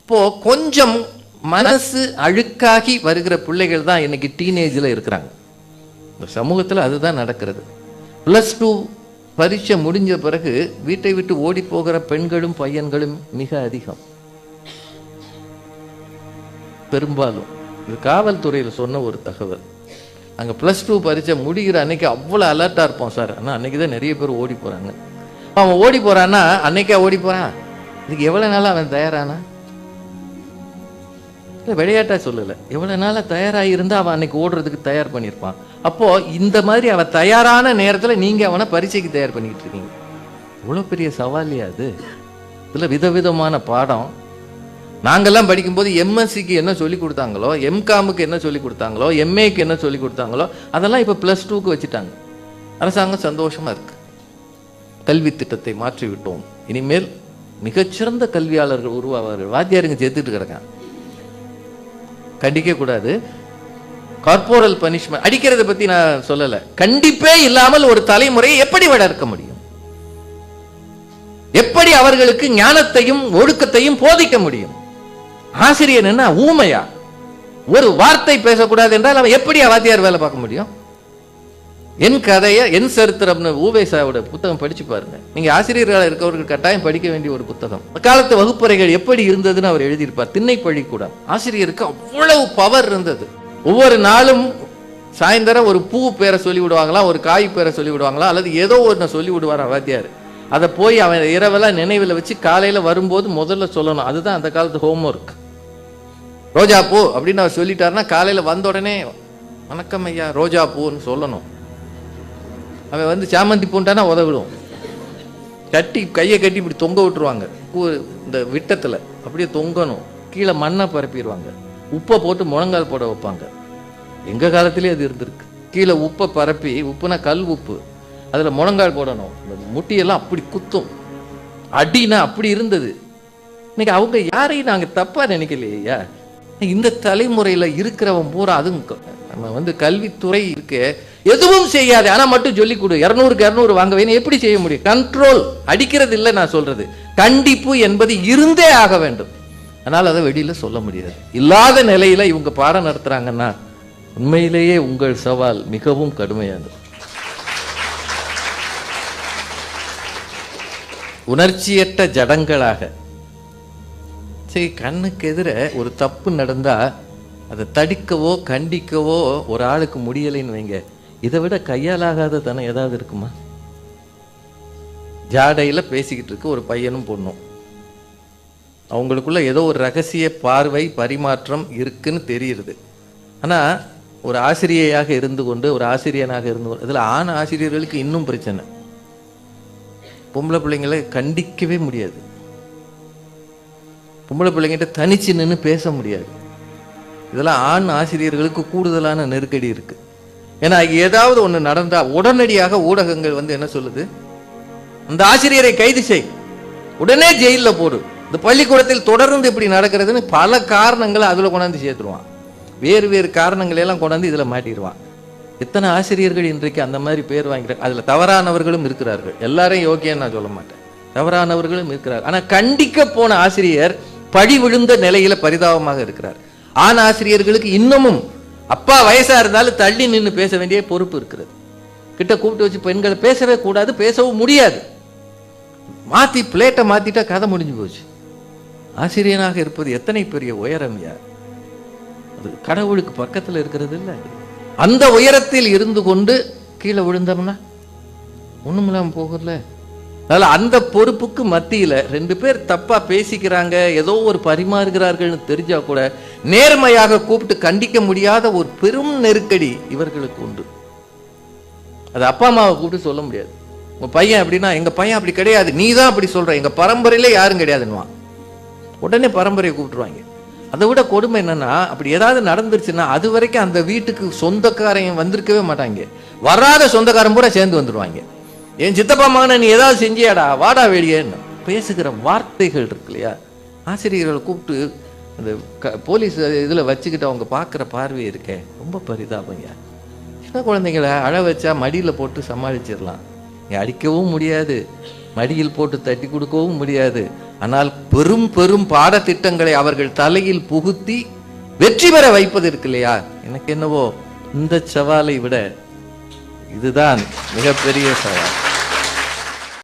இப்போ கொஞ்சம் மனசு அழுக்காகி வருகிற பிள்ளைகள் தான் இன்னைக்கு டீனேஜில் இருக்கிறாங்க. இந்த சமூகத்தில் அதுதான் நடக்கிறது. +2 பரீட்சை முடிஞ்ச பிறகு வீட்டை விட்டு ஓடி போகிற பெண்களும் பையன்களும் மிக அதிகம். பெரும்பாலும் இது காவல்துறையில் சொன்ன ஒரு தகவல். அங்கே +2 பரீட்சை முடிகிற அன்னைக்கு அவ்வளோ அலர்ட்டாக இருப்போம் சார். ஆனால் அன்னைக்கு தான் நிறைய பேர் ஓடி போகிறாங்க. அவன் ஓடி போகிறான்னா அன்னைக்கே ஓடி போகிறான். இதுக்கு எவ்வளோ நாளாக அவன் தயாரானா? இல்லை விளையாட்டாக சொல்லலை, எவ்வளோ நாளாக தயாராக இருந்தால் அவன் அன்னைக்கு ஓடுறதுக்கு தயார் பண்ணியிருப்பான். அப்போது இந்த மாதிரி அவன் தயாரான நேரத்தில் நீங்கள் அவனை பரீட்சைக்கு தயார் பண்ணிக்கிட்டு இருக்கீங்க. இவ்வளோ பெரிய சவாலியா அது? இதில் விதவிதமான பாடம். நாங்கள்லாம் படிக்கும்போது எம்எஸ்சிக்கு என்ன சொல்லி கொடுத்தாங்களோ, எம்காமுக்கு என்ன சொல்லி கொடுத்தாங்களோ, எம்ஏக்கு என்ன சொல்லி கொடுத்தாங்களோ அதெல்லாம் இப்போ +2க்கு வச்சுட்டாங்க. அரசாங்கம் சந்தோஷமாக இருக்குது. கல்வி திட்டத்தை மாற்றி விட்டோம், இனிமேல் மிகச்சிறந்த கல்வியாளர்கள் உருவாவார்கள். வாத்தியாருங்க சேர்த்துட்டு கிடக்கான். கண்டிக்க கூடாது. கார்போரல் பனிஷ்மெண்ட் அடிக்கிறத பத்தி நான் சொல்லல. கண்டிப்பே இல்லாமல் ஒரு தலைமுறையை எப்படி வளர்க்க முடியும்? எப்படி அவர்களுக்கு ஞானத்தையும் ஒழுக்கத்தையும் போதிக்க முடியும்? ஆசிரியர் என்ன ஊமையா? ஒரு வார்த்தை பேசக்கூடாது என்றால் அவன் எப்படி வாத்தியார் வேலை பார்க்க முடியும்? என் கதையை என் சரித்திரம்னு ஊவேசாவோட புத்தகம் படிச்சு பாருங்க. நீங்க ஆசிரியர்களாக இருக்கவர்கள் கட்டாயம் படிக்க வேண்டிய ஒரு புத்தகம். காலத்து வகுப்பறைகள் எப்படி இருந்ததுன்னு அவர் எழுதியிருப்பார். திண்ணை பள்ளிக்கூடம். ஆசிரியருக்கு அவ்வளவு பவர் இருந்தது. ஒவ்வொரு நாளும் சாயந்தரம் ஒரு பூ பேரை சொல்லி விடுவாங்களா, ஒரு காய் பேரை சொல்லி விடுவாங்களா, அல்லது ஏதோ ஒன்று சொல்லி விடுவாராம் வாத்தியார். அதை போய் அவன் இரவெல்லாம் நினைவில் வச்சு காலையில வரும்போது முதல்ல சொல்லணும். அதுதான் அந்த காலத்து ஹோம்ஒர்க். ரோஜா பூ அப்படின்னு அவர் சொல்லிட்டாருன்னா காலையில வந்த உடனே வணக்கம் ஐயா ரோஜா பூன்னு சொல்லணும். அவன் வந்து சாமந்தி பூண்டானா உதவிடும். கட்டி கையை கட்டி இப்படி தொங்க விட்டுருவாங்க. பூ இந்த விட்டத்தில் அப்படியே தொங்கணும். கீழே மண்ணை பரப்பிடுவாங்க. உப்பை போட்டு முழங்கால் போட வைப்பாங்க. எங்கள் காலத்திலே அது இருந்திருக்கு. கீழே உப்பை பரப்பி, உப்புனா கல் உப்பு, அதில் முழங்கால் போடணும். இந்த முட்டியெல்லாம் அப்படி குத்தும். அடினா அப்படி இருந்தது. இன்னைக்கு அவங்க யாரையும் நாங்கள் தப்பாக நினைக்கலையா? இந்த தலைமுறையில் இருக்கிறவன் பூரா அதுவும் நம்ம வந்து கல்வித்துறை இருக்கு எதுவும் செய்யாது. ஆனால் மட்டும் சொல்லி கொடு, 200க்கு 200 வாங்க வேணும். எப்படி செய்ய முடியும்? கண்ட்ரோல் அடிக்கிறது இல்லை நான் சொல்றது. கண்டிப்பு என்பது இருந்தே ஆக வேண்டும். அதனால் அதை வெளியில சொல்ல முடியாது. இல்லாத நிலையில இவங்க பாடம் நடத்துறாங்கன்னா உண்மையிலேயே உங்கள் சவால் மிகவும் கடுமையானது. உணர்ச்சியற்ற ஜடங்களாக சரி, கண்ணுக்கு எதிர ஒரு தப்பு நடந்தா அதை தடுக்கவோ கண்டிக்கவோ ஒரு ஆளுக்கு முடியலைன்னு வைங்க. இதை விட கையாலாகாத தானே ஏதாவது இருக்குமா? ஜாடையில பேசிக்கிட்டு இருக்கு ஒரு பையனும் பொண்ணும். அவங்களுக்குள்ள ஏதோ ஒரு ரகசிய பார்வை பரிமாற்றம் இருக்குன்னு தெரியுது. ஆனா ஒரு ஆசிரியையாக இருந்து கொண்டு, ஒரு ஆசிரியனாக இருந்து கொண்டு, இதுல ஆண் ஆசிரியர்களுக்கு இன்னும் பிரச்சனை. பொம்பளை பிள்ளைங்களை கண்டிக்கவே முடியாது. பொம்பளை பிள்ளைங்கிட்ட தனிச்சு நின்று பேச முடியாது. இதெல்லாம் ஆண் ஆசிரியர்களுக்கு கூடுதலான நெருக்கடி இருக்கு. ஏன்னா ஏதாவது ஒண்ணு நடந்தா உடனடியாக ஊடகங்கள் வந்து என்ன சொல்லுது? அந்த ஆசிரியரை கைது செய், உடனே ஜெயில போடு. இந்த பள்ளிக்கூடத்தில் தொடர்ந்து இப்படி நடக்கிறதுன்னு பல காரணங்களை அதுல கொண்டாந்து சேர்த்துருவான். வேறு வேறு காரணங்களை எல்லாம் கொண்டாந்து இதுல மாட்டிடுவான். எத்தனை ஆசிரியர்கள் இன்றைக்கு அந்த மாதிரி பேர் வாங்கிறாங்க. அதுல தவறானவர்களும் இருக்கிறார்கள். எல்லாரையும் யோக்கியன்னு நான் சொல்ல மாட்டேன், தவறானவர்களும் இருக்கிறார். ஆனா கண்டிக்க போன ஆசிரியர் பழி விழுந்த நிலையில பரிதாபமாக இருக்கிறார். ஆண் ஆசிரியர்களுக்கு இன்னமும் அப்பா வயசா இருந்தாலும் தள்ளி நின்று பேச வேண்டிய பொறுப்பு இருக்கிறது. கிட்ட கூப்பிட்டு வச்சு பெண்களை பேசவே கூடாது, பேசவும் முடியாது. மாத்தி பிளேட்டை மாத்திட்டா கதை முடிஞ்சு போச்சு. ஆசிரியனாக இருப்பது எத்தனை பெரிய உயரம் யார்? அது கடவுளுக்கு பக்கத்தில் இருக்கிறது இல்லை. அந்த உயரத்தில் இருந்து கொண்டு கீழே விழுந்தோம்னா ஒண்ணுமில்லாம போகல. அதனால அந்த பொறுப்புக்கு மத்தியில 2 பேர் தப்பா பேசிக்கிறாங்க, ஏதோ ஒரு பரிமாறுகிறார்கள்னு தெரிஞ்சா கூட நேர்மையாக கூப்பிட்டு கண்டிக்க முடியாத ஒரு பெரும் நெருக்கடி இவர்களுக்கு உண்டு. அது அப்பா அம்மாவை கூப்பிட்டு சொல்ல முடியாது. உங்க பையன் அப்படின்னா, எங்க பையன் அப்படி கிடையாது, நீ தான் அப்படி சொல்ற, எங்க பரம்பரையிலே யாரும் கிடையாதுன்னுவான். உடனே பரம்பரையை கூப்பிட்டுருவாங்க. அதை விட கொடுமை என்னன்னா, அப்படி ஏதாவது நடந்துருச்சுன்னா அது வரைக்கும் அந்த வீட்டுக்கு சொந்தக்காரங்க வந்திருக்கவே மாட்டாங்க. வராத சொந்தக்காரன் பூரா சேர்ந்து வந்துடுவாங்க. என் சித்தப்பா மகனை நீ ஏதாவது செஞ்சியாடா, வாடா வெளியேன்னு பேசுகிற வார்த்தைகள் இருக்கு இல்லையா? ஆசிரியர்களை கூப்பிட்டு அந்த போலீஸ் இதில் வச்சுக்கிட்டு அவங்க பார்க்குற பார்வை இருக்கே, ரொம்ப பரிதாபங்க. சின்ன குழந்தைங்களை அழ வச்சா மடியில் போட்டு சமாளிச்சிடலாம். அடிக்கவும் முடியாது, மடியில் போட்டு தட்டி கொடுக்கவும் முடியாது. ஆனால் பெரும் பெரும் பாடத்திட்டங்களை அவர்கள் தலையில் புகுத்தி வெற்றி பெற வைப்பது இருக்கு இல்லையா, எனக்கு என்னவோ இந்த சவாலை விட இதுதான் மிகப்பெரிய சவால்.